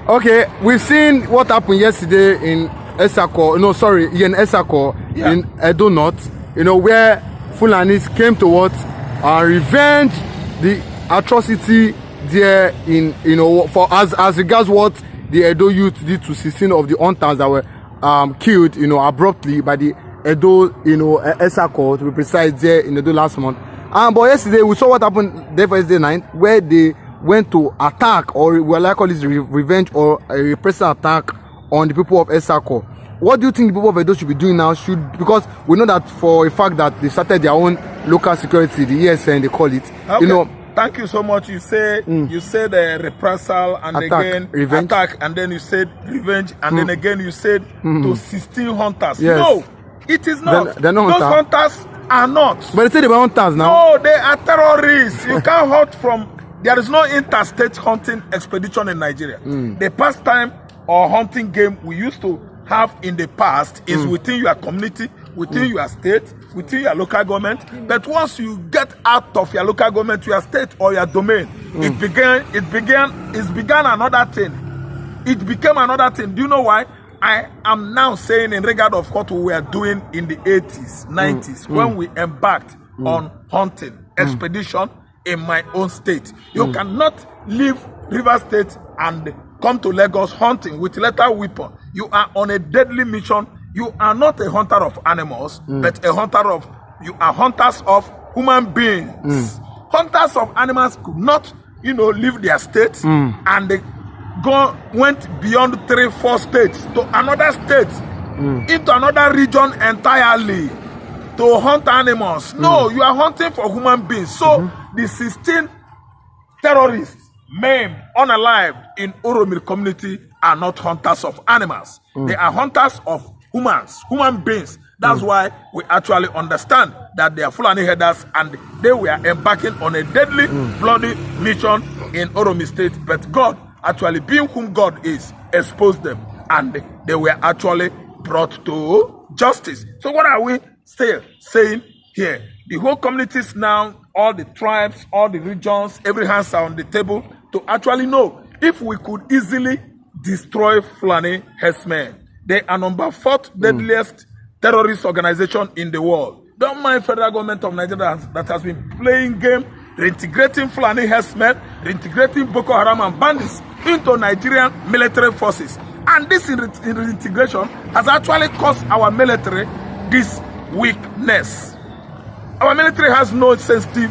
Okay, we've seen what happened yesterday in Esako. In Esako, in Edo North. Where Fulanis came to what revenge the atrocity there in for as regards what the Edo youth did to 16 of the hunters that were killed abruptly by the Edo Esako, to be precise, there in Edo last month. But yesterday we saw what happened there Wednesday night, where they went to attack, or we like call this revenge or a repressive attack on the people of Esako. What do you think the people of Edo should be doing now? Because we know that for a fact that they started their own local security, the ESN they call it. Okay. Thank you so much. You say the reprisal and attack, again revenge. Attack, and then you said revenge, and then again you said to 16 hunters. Yes. No, it is not. They're not those hunters are not. But they say they were hunters now. No, they are terrorists. You can't hunt from. There is no interstate hunting expedition in Nigeria. The pastime or hunting game we used to have in the past is within your community, within your state, within your local government. But once you get out of your local government, your state or your domain, it began another thing. It became another thing. Do you know why? I am now saying in regard of what we were doing in the 80s, 90s, when we embarked on hunting expedition in my own state. You cannot leave River State and come to Lagos hunting with lethal weapon. You are on a deadly mission. You are not a hunter of animals, but a you are hunters of human beings. Hunters of animals could not, leave their states and they went beyond 3-4 states to another state, into another region entirely to hunt animals. No, you are hunting for human beings. So the 16 terrorists maimed, unalived in Uromi community are not hunters of animals. They are hunters of human beings. That's why we actually understand that they are Fulani headers and they were embarking on a deadly, bloody mission in Uromi state. But God, actually being whom God is, exposed them and they were actually brought to justice. So what are we still saying here? The whole communities now, all the tribes, all the regions, every hands are on the table to actually know if we could easily destroy Fulani herdsmen. They are number 4th deadliest terrorist organization in the world. Don't mind federal government of Nigeria that has been playing game, reintegrating Fulani herdsmen, reintegrating Boko Haram and bandits into Nigerian military forces. And this reintegration has actually caused our military this weakness. Our military has no sensitive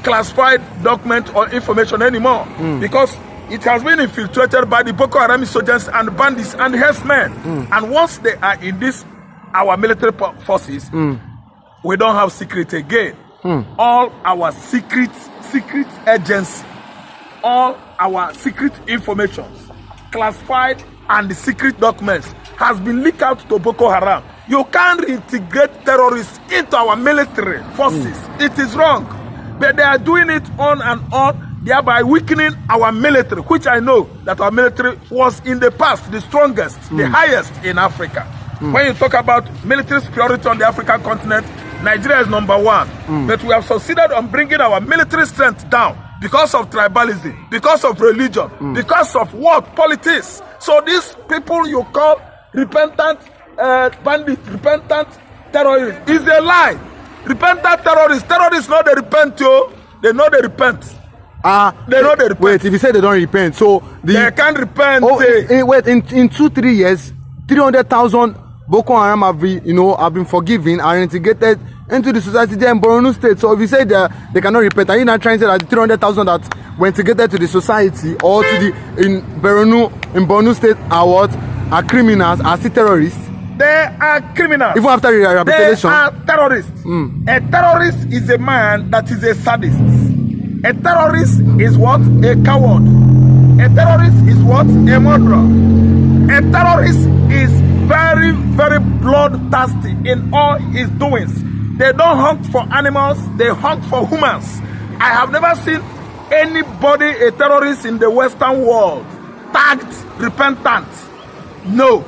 classified document or information anymore because it has been infiltrated by the Boko Haram insurgents and bandits and herdsmen. And once they are in our military forces, we don't have secret again. All our secret agents, all our secret informations, classified and the secret documents has been leaked out to Boko Haram. You can't reintegrate terrorists into our military forces. It is wrong. But they are doing it on and on, thereby weakening our military, which I know that our military was in the past the strongest, the highest in Africa. When you talk about military superiority on the African continent, Nigeria is number 1. But we have succeeded on bringing our military strength down because of tribalism, because of religion, because of what? Politics. So these people you call repentant bandits, repentant terrorists, is a lie. Repentant terrorists know they repent, yo. They know they repent. They know they repent. Wait, if you say they don't repent, so they can't repent. Wait, in 2-3 years, 300,000 Boko Haram have been forgiven and integrated into the society there in Borno State. So if you say they cannot repent, are you not trying to say that the 300,000 that were integrated to the society or to in Borno State are criminals, are still terrorists? They are criminals. Even after rehabilitation? They are terrorists. A terrorist is a man that is a sadist. A terrorist is what? A coward. A terrorist is what? A murderer. A terrorist is very, very bloodthirsty in all his doings. They don't hunt for animals, they hunt for humans. I have never seen anybody, a terrorist in the Western world, tagged repentant. No.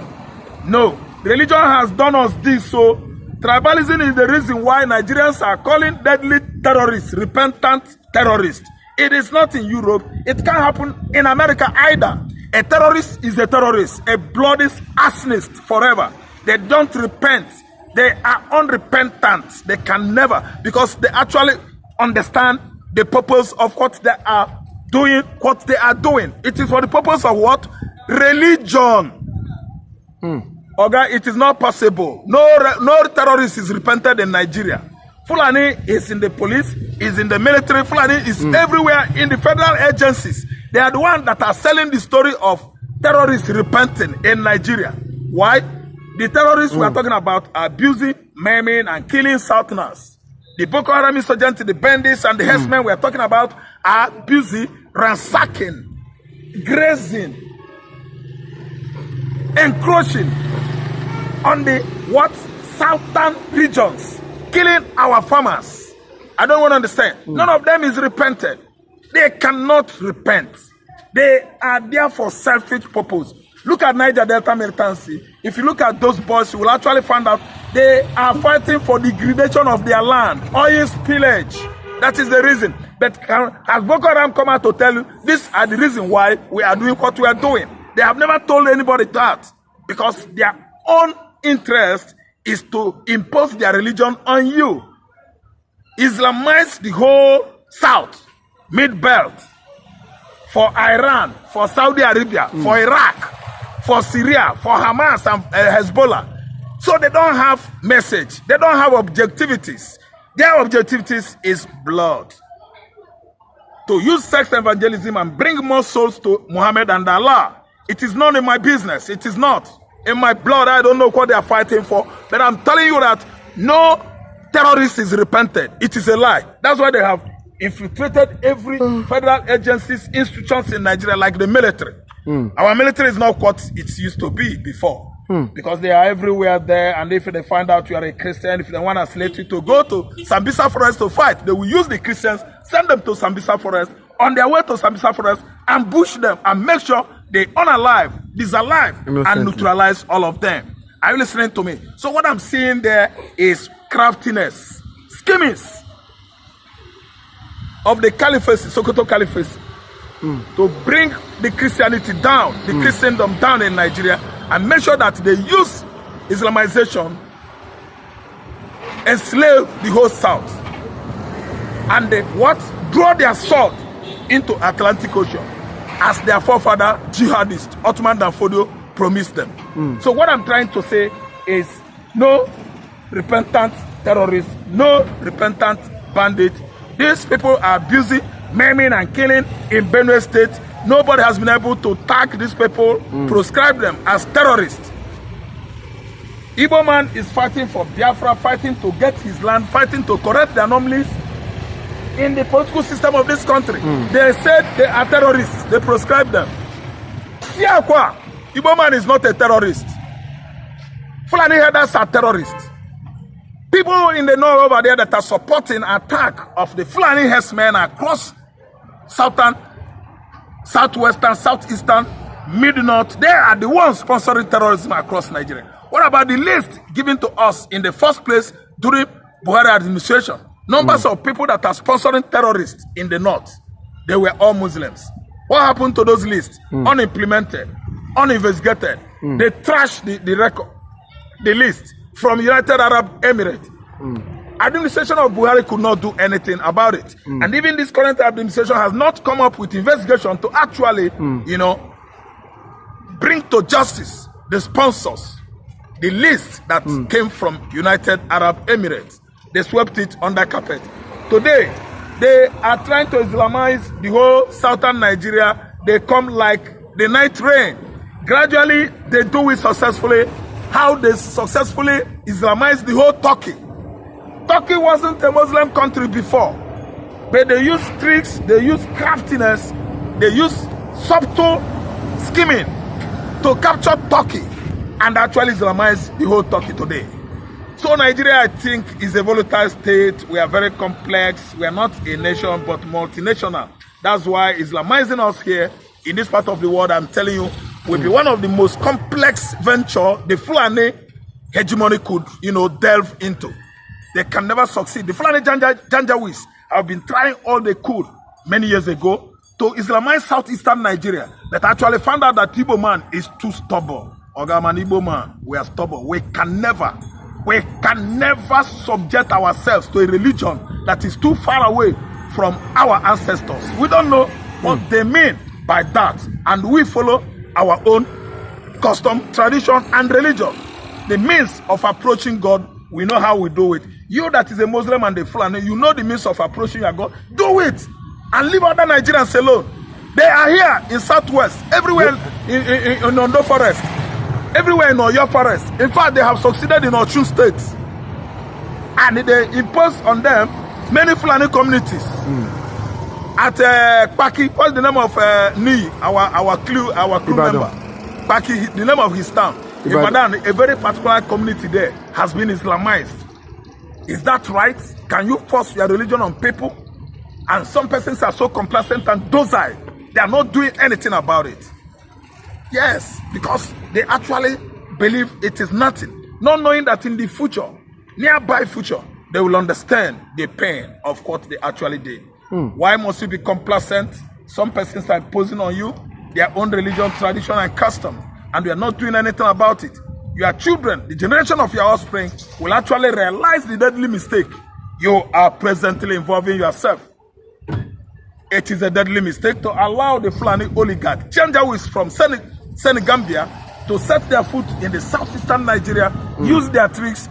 Religion has done us this, so tribalism is the reason why Nigerians are calling deadly terrorists repentant terrorists. It is not in Europe. It can't happen in America either. A terrorist is a terrorist. A bloody arsonist forever. They don't repent. They are unrepentant. They can never, because they actually understand the purpose of what they are doing, It is for the purpose of what? Religion. Okay, it is not possible. No terrorist is repented in Nigeria. Fulani is in the police, is in the military. Fulani is everywhere in the federal agencies. They are the ones that are selling the story of terrorists repenting in Nigeria. Why? The terrorists we are talking about are abusing, maiming, and killing Southerners. The Boko Haram insurgents, the bandits, and the herdsmen we are talking about are busy ransacking, grazing, encroaching on the southern regions, killing our farmers. I don't want to understand. None of them is repented. They cannot repent. They are there for selfish purpose. Look at Niger Delta militancy. If you look at those boys, you will actually find out they are fighting for degradation of their land, oil spillage. That is the reason. But has Boko Haram come out to tell you, these are the reason why we are doing what we are doing? They have never told anybody that, because their own interest is to impose their religion on you. Islamize the whole South, Mid-Belt, for Iran, for Saudi Arabia, for Iraq, for Syria, for Hamas and Hezbollah. So they don't have message. They don't have objectivities. Their objectivities is blood. To use sex evangelism and bring more souls to Muhammad and Allah. It is none of my business. It is not. In my blood, I don't know what they are fighting for. But I'm telling you that no terrorist is repented. It is a lie. That's why they have infiltrated every federal agencies, institutions in Nigeria, like the military. Our military is not what it used to be before. Because they are everywhere there, and if they find out you are a Christian, if they want to slate you to go to Sambisa Forest to fight, they will use the Christians, send them to Sambisa Forest, on their way to Sambisa Forest, ambush them, and make sure they unalive, disalive, and neutralize all of them. Are you listening to me? So what I'm seeing there is craftiness, schemings of the caliphate, Sokoto caliphate, to bring the Christianity down, the Christendom down in Nigeria, and make sure that they use Islamization, enslave the whole South, and they draw their sword into Atlantic Ocean, as their forefather jihadist Ottoman Danfodio promised them. So what I'm trying to say is no repentant terrorists, no repentant bandits. These people are busy maiming and killing in Benue State. Nobody has been able to tag these people, proscribe them as terrorists. Igbo man is fighting for Biafra, fighting to get his land, fighting to correct the anomalies in the political system of this country. They said they are terrorists. They proscribe them. Siakwa, Igbo man is not a terrorist. Fulani herders are terrorists. People in the north over there that are supporting attack of the Fulani herdsmen across southern, southwestern, southeastern, mid-north, they are the ones sponsoring terrorism across Nigeria. What about the list given to us in the first place during Buhari administration? Numbers of people that are sponsoring terrorists in the north, they were all Muslims. What happened to those lists? Unimplemented, uninvestigated. They trashed the record, the list from United Arab Emirates. Administration of Buhari could not do anything about it. And even this current administration has not come up with investigation to actually, bring to justice the sponsors, the list that came from United Arab Emirates. They swept it under carpet. Today, they are trying to Islamize the whole southern Nigeria. They come like the night rain. Gradually, they do it successfully. How they successfully Islamized the whole Turkey. Turkey wasn't a Muslim country before, but they use tricks, they use craftiness, they use subtle scheming to capture Turkey and actually Islamize the whole Turkey today. So Nigeria, I think, is a volatile state. We are very complex. We are not a nation, but multinational. That's why Islamizing us here in this part of the world, I'm telling you, will be one of the most complex venture the Fulani hegemony could, delve into. They can never succeed. The Fulani Janjaweeds have been trying all they could many years ago to Islamize southeastern Nigeria, but actually found out that Igbo man is too stubborn. Ogaman Igbo man, we are stubborn. We can never subject ourselves to a religion that is too far away from our ancestors. We don't know what they mean by that, and we follow our own custom, tradition, and religion. The means of approaching God, we know how we do it. You that is a Muslim and a Fulani, you know the means of approaching your God. Do it and leave other Nigerians alone. They are here in Southwest, everywhere in Ondo Forest, everywhere in Oyo Forest. In fact, they have succeeded in Osun State. And they impose on them many Fulani communities. At Paki, what's the name of Ni, our crew member? Paki, the name of his town. Ibadan, a very particular community there has been Islamized. Is that right? Can you force your religion on people? And some persons are so complacent and docile, they are not doing anything about it. Yes, because they actually believe it is nothing, not knowing that in the future, nearby future, they will understand the pain of what they actually did. Why must you be complacent? Some persons are imposing on you their own religion, tradition, and custom, and you are not doing anything about it. Your children, the generation of your offspring, will actually realize the deadly mistake you are presently involving yourself. It is a deadly mistake to allow the Fulani oligarch, Janjaweeds from Senegambia, to set their foot in the southeastern Nigeria, use their tricks,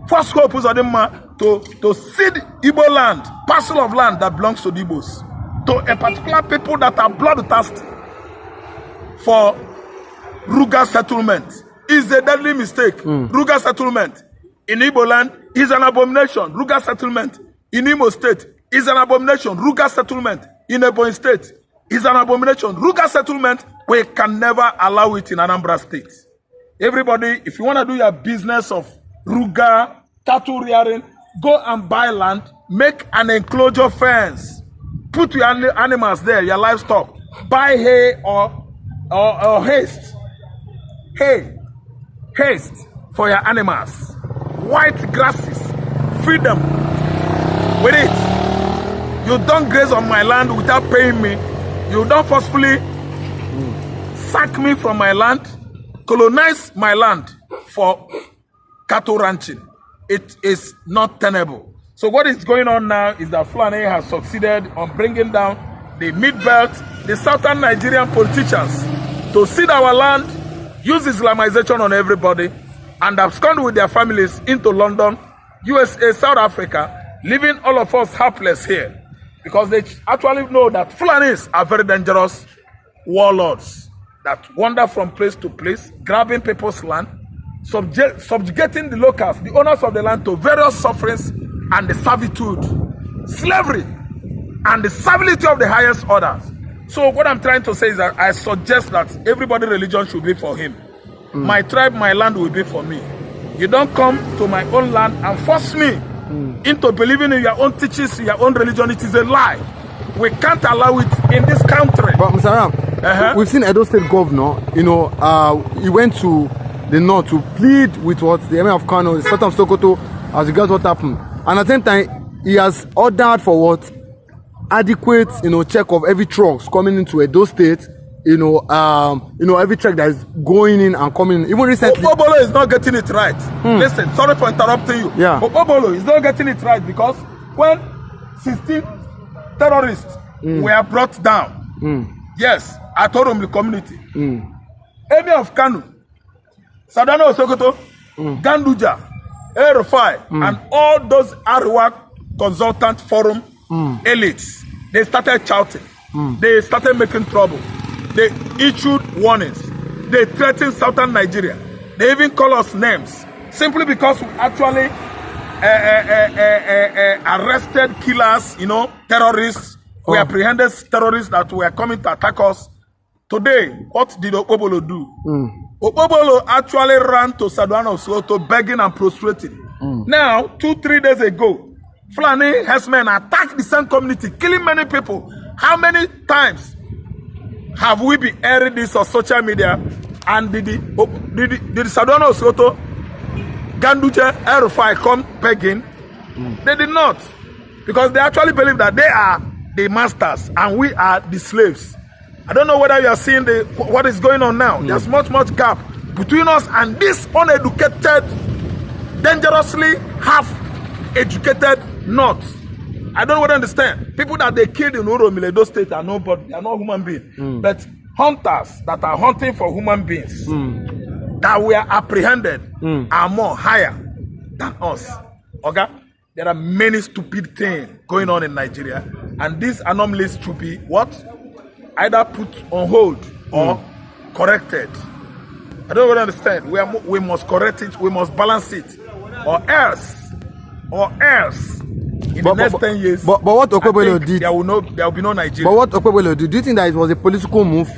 force Hopus Odema to cede Igbo land, parcel of land that belongs to the Igbos, to a particular people that are bloodthirst for Ruga settlement. Is a deadly mistake. Ruga settlement in Igbo land is an abomination. Ruga settlement in Imo State is an abomination. Ruga settlement in Ebonyi State is an abomination. Ruga settlement, we can never allow it in Anambra State. Everybody, if you want to do your business of Ruga, cattle rearing, go and buy land, make an enclosure fence, put your animals there, your livestock, buy hay or haste. Haste for your animals, white grasses, feed them with it. You don't graze on my land without paying me. You don't forcefully sack me from my land, colonize my land for cattle ranching. It is not tenable. So what is going on now is that Fulani has succeeded on bringing down the mid-belt, the southern Nigerian politicians to cede our land, use Islamization on everybody, and abscond with their families into London, USA, South Africa, leaving all of us helpless here. Because they actually know that Fulanis are very dangerous warlords that wander from place to place, grabbing people's land, subjugating the locals, the owners of the land, to various sufferings and the servitude, slavery, and the servility of the highest orders. So what I'm trying to say is that I suggest that everybody's religion should be for him. My tribe, my land will be for me. You don't come to my own land and force me into believing in your own teachings, in your own religion. It is a lie. We can't allow it in this country. But Mr. Ram, we've seen Edo State Governor, he went to the north to plead with what the Emir of Kano, the Sultan of Sokoto, as regards what happened. And at the same time, he has ordered for what? Adequate, check of every trucks coming into Edo State, every truck that is going in and coming in. Even recently, Obobolo is not getting it right. Listen, sorry for interrupting you. Yeah. Obobolo is not getting it right because when 16 terrorists were brought down, yes, at Uromi community, Emir of Kano, Sadano Sokoto, Ganduja, Erufai, and all those Arewa consultant forum elites, they started shouting. They started making trouble. They issued warnings. They threatened southern Nigeria. They even call us names simply because we actually arrested killers, terrorists. We apprehended terrorists that were coming to attack us. Today, what did Okpobolo do? Okpobolo actually ran to Saduano Soto begging and prostrating. Now, 2-3 days ago, Fulani herdsmen attacked the same community, killing many people. How many times have we been airing this on social media? And did Saduano Soto, Ganduje, Erufai come begging? They did not. Because they actually believe that they are the masters and we are the slaves. I don't know whether you are seeing what is going on now. There's much gap between us and this uneducated, dangerously half-educated North. I don't want to understand. People that they killed in Uromi, those states are nobody. They are not human beings. But hunters that are hunting for human beings that were apprehended are more higher than us. Okay? There are many stupid things going on in Nigeria, and these anomalies should be what? Either put on hold or corrected. I don't really understand. We must correct it. We must balance it, or else, in the next 10 years. But what Okwebelo did, there will be no Nigeria. But what Okwebelo did, do you think that it was a political move?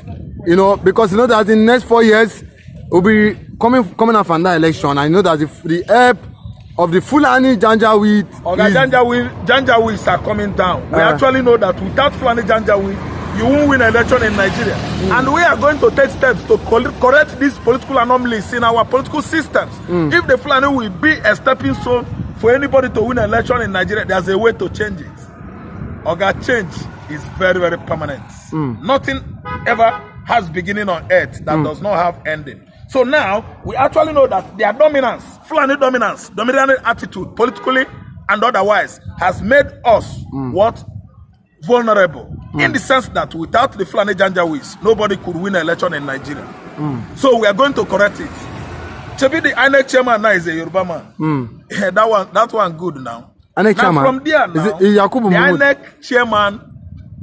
You know, because you know that in the next 4 years we'll be coming up from that election, and you know that the help of the Fulani Janjaweed. Okay, Janjaweeds are coming down. We actually know that without Fulani Janjaweed, you won't win an election in Nigeria. And we are going to take steps to correct these political anomalies in our political systems. If the Fulani will be a stepping stone for anybody to win an election in Nigeria, there's a way to change it. Okay, change is very, very permanent. Nothing ever has beginning on earth that does not have ending. So now, we actually know that their dominance, Fulani dominance, dominant attitude, politically and otherwise, has made us what? Vulnerable. In the sense that without the Fulani Janjaweeds, nobody could win an election in Nigeria. So we are going to correct it. Chebi, the INEC chairman now is a Yoruba man. Yeah, that one good now. INEC chairman? From there now, the INEC chairman,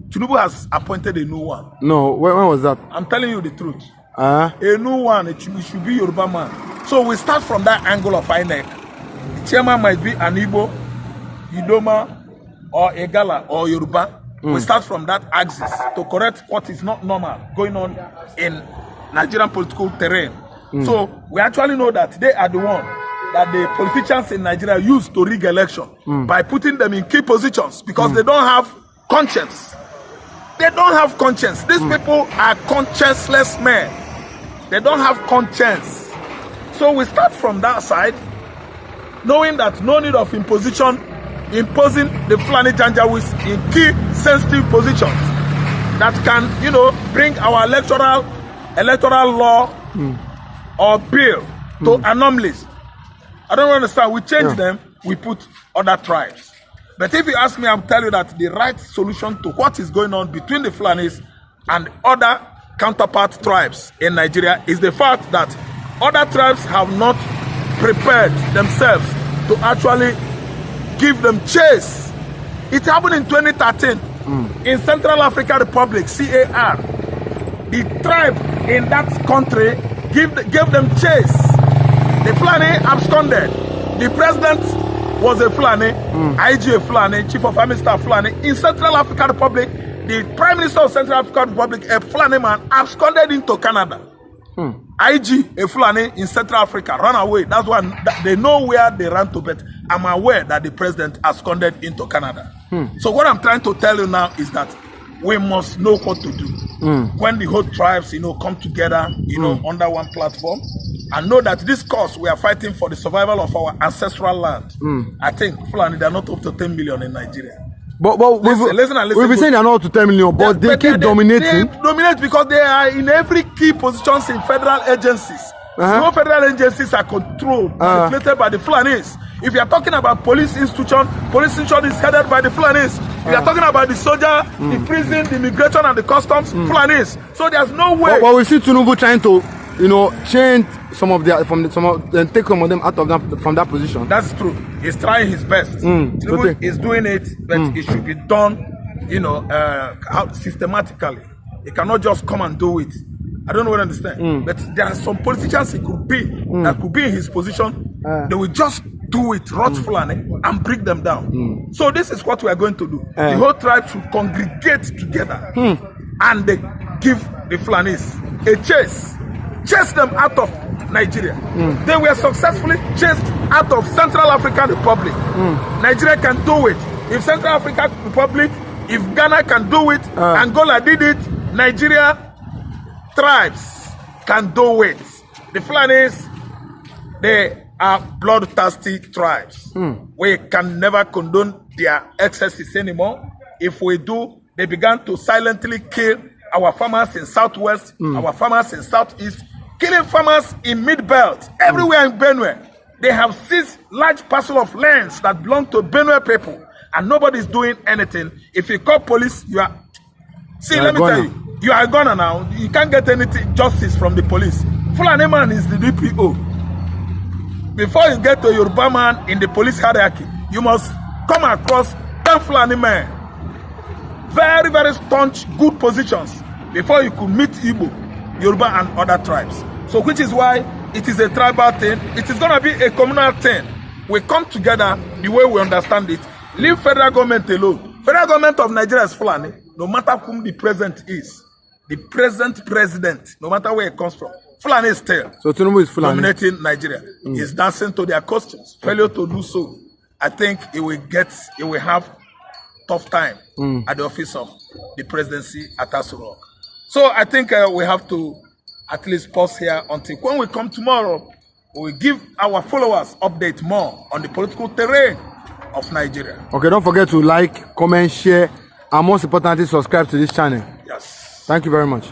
Tinubu has appointed a new one. No, when was that? I'm telling you the truth. A new one, it should be Yoruba man. So we start from that angle of INEC. The chairman might be an Igbo, Idoma, or Egala, or Yoruba. We start from that axis to correct what is not normal going on in Nigerian political terrain. So we actually know that they are the one that the politicians in Nigeria use to rig election by putting them in key positions because they don't have conscience. They don't have conscience. These people are conscienceless men. They don't have conscience. So we start from that side, knowing that no need of imposing the Fulani Janjaweeds in key sensitive positions that can, you know, bring our electoral law or bill to anomalies. I don't understand. We change them, we put other tribes. But if you ask me, I'll tell you that the right solution to what is going on between the Fulanis and other counterpart tribes in Nigeria is the fact that other tribes have not prepared themselves to actually give them chase. It happened in 2013 in Central African Republic, CAR. The tribe in that country gave them chase. The Fulani absconded. The president was a Fulani, IG a Fulani, Chief of Army Staff Fulani. In Central African Republic, the Prime Minister of Central African Republic, a Fulani man, absconded into Canada. IG, a Fulani in Central Africa, ran away. That's why they know where they ran to, but I'm aware that the president absconded into Canada. So what I'm trying to tell you now is that we must know what to do. When the whole tribes, you know, come together, you know, under one platform, and know that this cause we are fighting for the survival of our ancestral land. I think Fulani, they are not up to 10 million in Nigeria. But listen, we've been saying they're not up to 10 million, but they keep dominating. They dominate because they are in every key positions in federal agencies. No federal agencies are controlled, manipulated by the Fulanis. If you are talking about police institution is headed by the Fulanis. If you are talking about the soldier, the prison, the immigration, and the customs, Fulanis. So there's no way. But we see Tinubu trying to, you know, change take some of them out of from that position. That's true. He's trying his best. Tinubu is doing it, but it should be done, you know, systematically. He cannot just come and do it. I don't know what I understand. But there are some politicians that could be in his position. They will just do it, Fulani, and break them down. So this is what we are going to do. The whole tribe should congregate together and they give the Fulanis a chase. Chase them out of Nigeria. They were successfully chased out of Central African Republic. Nigeria can do it. If Central African Republic, if Ghana can do it, Angola did it, Nigeria tribes can do it. The Fulanis, they are bloodthirsty tribes. We can never condone their excesses anymore. If we do, they began to silently kill our farmers in Southwest, our farmers in Southeast, killing farmers in Mid-Belt, everywhere in Benue. They have seized large parcel of lands that belong to Benue people, and nobody's doing anything. If you call police, you are... See, let me tell you, you are gone now. You can't get any justice from the police. Fulani man is the DPO. Before you get to Yoruba man in the police hierarchy, you must come across 10 Fulani men. Very, very staunch, good positions before you could meet Igbo, Yoruba, and other tribes. So, which is why it is a tribal thing. It is going to be a communal thing. We come together the way we understand it. Leave federal government alone. Federal government of Nigeria is Fulani, no matter whom the president is. The present president, no matter where it comes from, Fulani is still so Tinubu is Fulani dominating Nigeria. He's dancing to their costumes. Failure to do so, I think he will have tough time at the office of the presidency at Aso Rock. So I think we have to at least pause here until when we come tomorrow, we will give our followers update more on the political terrain of Nigeria. Okay, don't forget to like, comment, share, and most importantly, subscribe to this channel. Yes. Thank you very much.